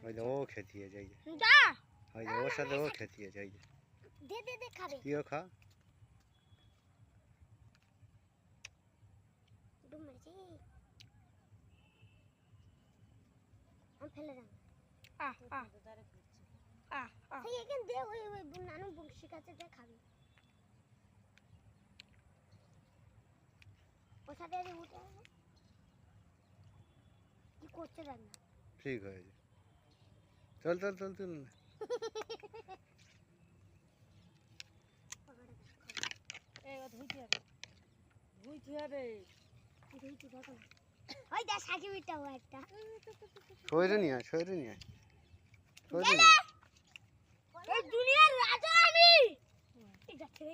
ওই যে ও খেতিয়ে যাই ওই যে ওর সাথে ও খেতিয়ে যাই দে খাবে তুইও খা ডুব মেরেছি আমি ফেলে দাম সেই এখানে দে ওই নানু বংশী কাছে দে খাবি ওর সাথে উঠে কি করছে জানি না ঠিক হয়েছে চল চল চল চল শরীরে নিয়ে আয় শরীরে নিয়ে আয় শরীরে নিয়ে আয় দুনিয়ার রাজা আমি ঠিক আছে